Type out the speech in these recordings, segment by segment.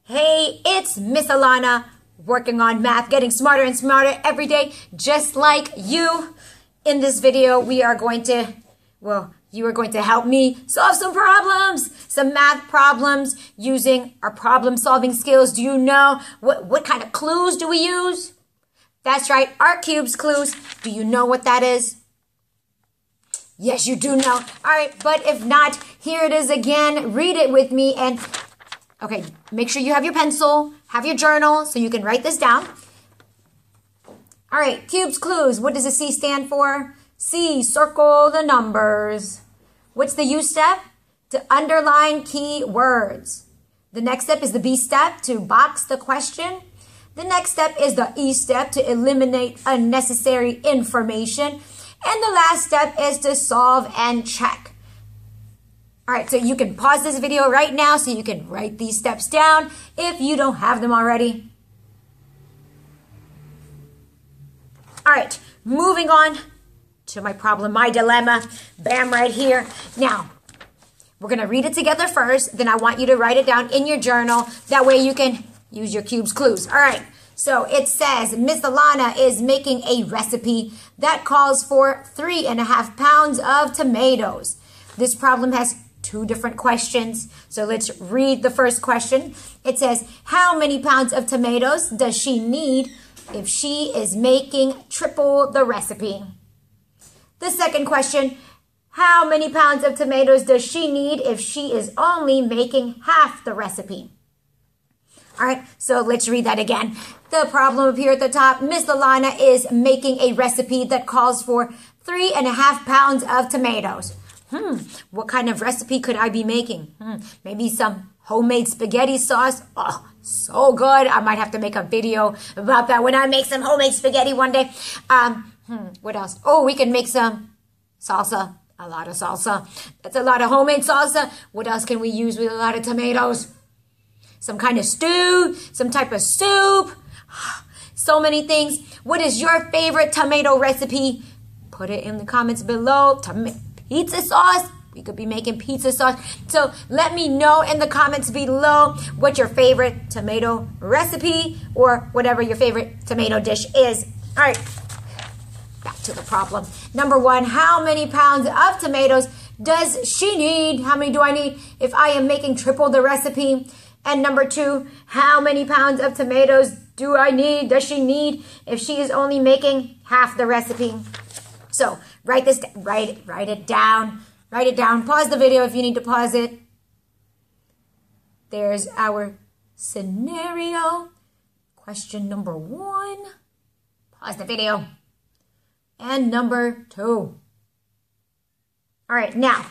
Hey, it's Miss Alana, working on math, getting smarter and smarter every day, just like you. In this video, you are going to help me solve some problems, some math problems using our problem-solving skills. Do you know what kind of clues do we use? That's right, our cubes clues. Do you know what that is? Yes, you do know. All right, but if not, here it is again. Read it with me and okay, make sure you have your pencil, have your journal, so you can write this down. All right, cubes clues. What does the C stand for? C, circle the numbers. What's the U step? To underline key words. The next step is the B step, to box the question. The next step is the E step, to eliminate unnecessary information. And the last step is to solve and check. All right, so you can pause this video right now so you can write these steps down if you don't have them already. All right, moving on to my problem, my dilemma. Bam, right here. Now, we're going to read it together first. Then I want you to write it down in your journal. That way you can use your cubes clues. All right, so it says, Miss Alana is making a recipe that calls for 3.5 pounds of tomatoes. This problem has two different questions. So let's read the first question. It says, how many pounds of tomatoes does she need if she is making triple the recipe? The second question, how many pounds of tomatoes does she need if she is only making half the recipe? All right, so let's read that again. The problem up here at the top, Miss Alana is making a recipe that calls for 3.5 pounds of tomatoes. What kind of recipe could I be making? Maybe some homemade spaghetti sauce. Oh, so good. I might have to make a video about that when I make some homemade spaghetti one day. What else? Oh, we can make some salsa. A lot of salsa. That's a lot of homemade salsa. What else can we use with a lot of tomatoes? Some kind of stew, some type of soup. So many things. What is your favorite tomato recipe? Put it in the comments below. Pizza sauce. We could be making pizza sauce. So let me know in the comments below what your favorite tomato recipe or whatever your favorite tomato dish is. All right, back to the problem. Number one, how many pounds of tomatoes does she need? How many do I need if I am making triple the recipe? And number two, how many pounds of tomatoes does she need if she is only making half the recipe? So write this, write it down. Write it down. Pause the video if you need to pause it. There's our scenario. Question number one. Pause the video. And number two. All right, now,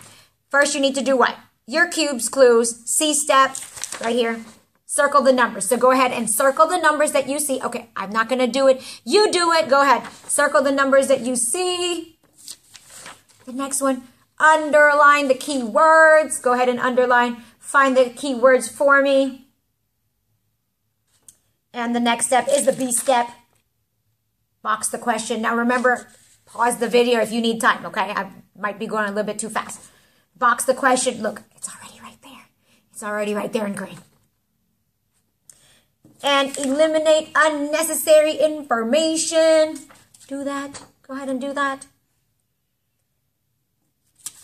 first you need to do what? Your cubes clues, C step, right here. Circle the numbers. So go ahead and circle the numbers that you see. Okay, I'm not going to do it. You do it. Go ahead. Circle the numbers that you see. The next one, underline the key words. Go ahead and underline. Find the key words for me. And the next step is the B step. Box the question. Now remember, pause the video if you need time, okay? I might be going a little bit too fast. Box the question. Look, it's already right there. It's already right there in green. And eliminate unnecessary information. Do that. Go ahead and do that.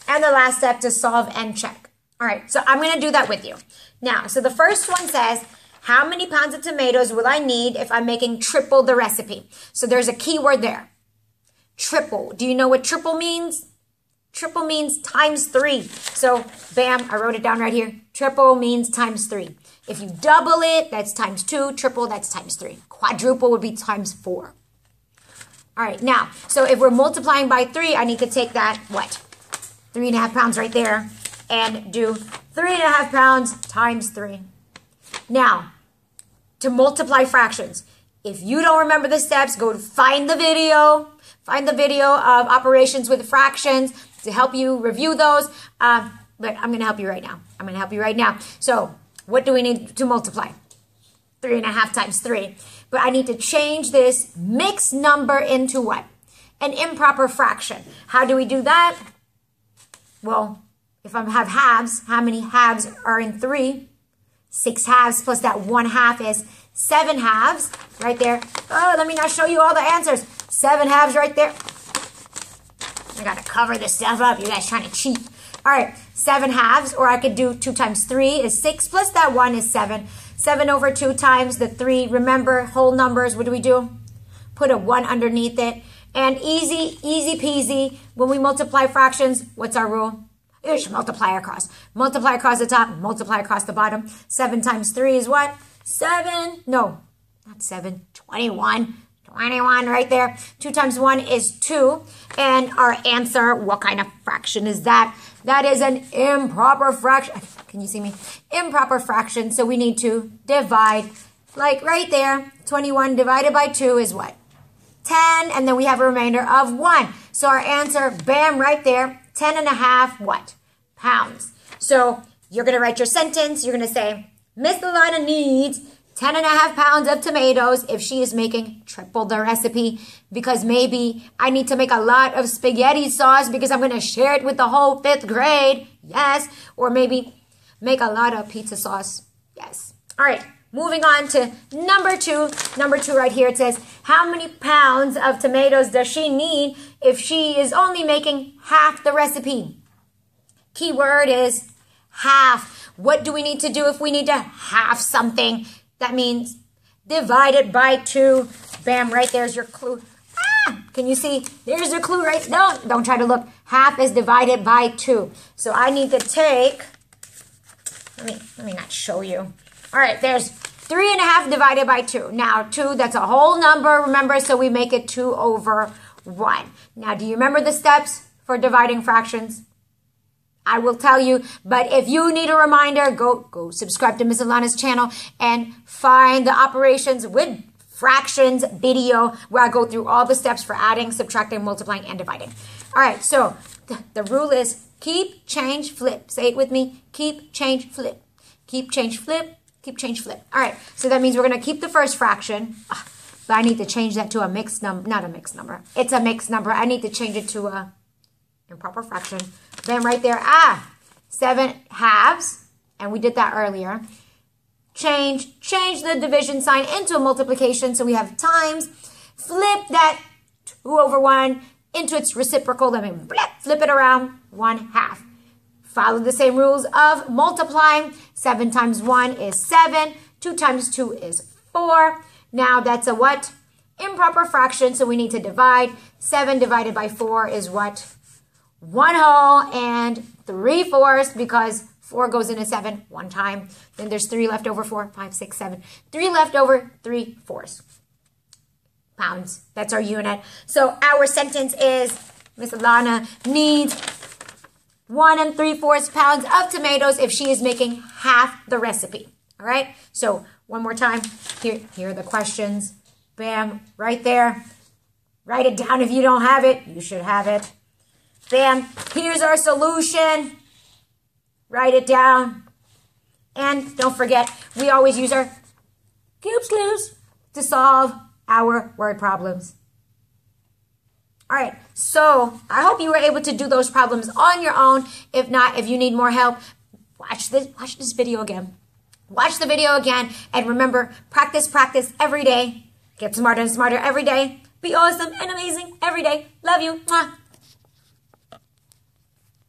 And the last step, to solve and check. All right, so I'm going to do that with you. Now, so the first one says, how many pounds of tomatoes will I need if I'm making triple the recipe? So there's a key word there. Triple. Do you know what triple means? Triple means times 3. So, bam, I wrote it down right here. Triple means times 3. If you double it, that's times 2. Triple, that's times 3. Quadruple would be times 4. All right, now, so if we're multiplying by 3, I need to take that, what? 3.5 pounds right there, and do 3.5 pounds times 3. Now, to multiply fractions, if you don't remember the steps, go to find the video of operations with fractions to help you review those. But I'm going to help you right now. So what do we need to multiply? 3.5 times 3. But I need to change this mixed number into what? An improper fraction. How do we do that? Well, if I have halves, how many halves are in 3? 6 halves plus that 1 half is 7 halves right there. Oh, let me not show you all the answers. 7 halves right there. I gotta cover this stuff up. You guys trying to cheat. All right, 7 halves, or I could do 2 times 3 is 6 plus that 1 is 7. 7 over 2 times the 3. Remember, whole numbers, what do we do? Put a 1 underneath it. And easy peasy, when we multiply fractions, what's our rule? You should multiply across. Multiply across the top, multiply across the bottom. 7 times 3 is what? 7. No, not 7. 21. 21 right there. 2 times 1 is 2. And our answer, what kind of fraction is that? That is an improper fraction. Can you see me? Improper fraction. So we need to divide. Like right there, 21 divided by 2 is what? 10. And then we have a remainder of 1. So our answer, bam, right there, 10.5 what? Pounds. So you're going to write your sentence. You're going to say, Miss Alana needs 10.5 pounds of tomatoes if she is making triple the recipe, because maybe I need to make a lot of spaghetti sauce because I'm going to share it with the whole 5th grade. Yes. Or maybe make a lot of pizza sauce. Yes. All right. Moving on to number 2. Number 2 right here. It says, how many pounds of tomatoes does she need if she is only making half the recipe? Key word is half. What do we need to do if we need to half something? That means divide it by 2. Bam, right there's your clue. Ah, can you see? There's your clue right. No, don't try to look. Half is divided by 2. So I need to take, let me not show you. All right, there's 3.5 divided by 2. Now 2, that's a whole number, remember, so we make it 2 over 1. Now, do you remember the steps for dividing fractions? I will tell you, but if you need a reminder, go subscribe to Miss Alana's channel and find the operations with fractions video where I go through all the steps for adding, subtracting, multiplying, and dividing. All right, so the rule is keep, change, flip. Say it with me. Keep, change, flip. Keep, change, flip. Keep, change, flip. All right, so that means we're going to keep the first fraction, but I need to change that to a mixed number. Not a mixed number. It's a mixed number. I need to change it to a improper fraction. Then right there, 7 halves, and we did that earlier. Change the division sign into a multiplication, so we have times. Flip that 2 over 1 into its reciprocal. Let me flip it around, 1 half. Follow the same rules of multiplying. 7 times 1 is 7. 2 times 2 is 4. Now that's a what? Improper fraction, so we need to divide. 7 divided by 4 is what? 1 whole and 3/4, because 4 goes into 7 one time. Then there's 3 left over, 4, 5, 6, 7. 3 left over, 3/4 pounds. That's our unit. So our sentence is, Miss Alana needs 1 3/4 pounds of tomatoes if she is making half the recipe. All right. So one more time. Here are the questions. Bam, right there. Write it down if you don't have it. You should have it. Bam, here's our solution. Write it down. And don't forget, we always use our cubes clues to solve our word problems. All right, so I hope you were able to do those problems on your own. If not, if you need more help, watch this video again. Watch the video again. And remember, practice every day. Get smarter and smarter every day. Be awesome and amazing every day. Love you. Mwah.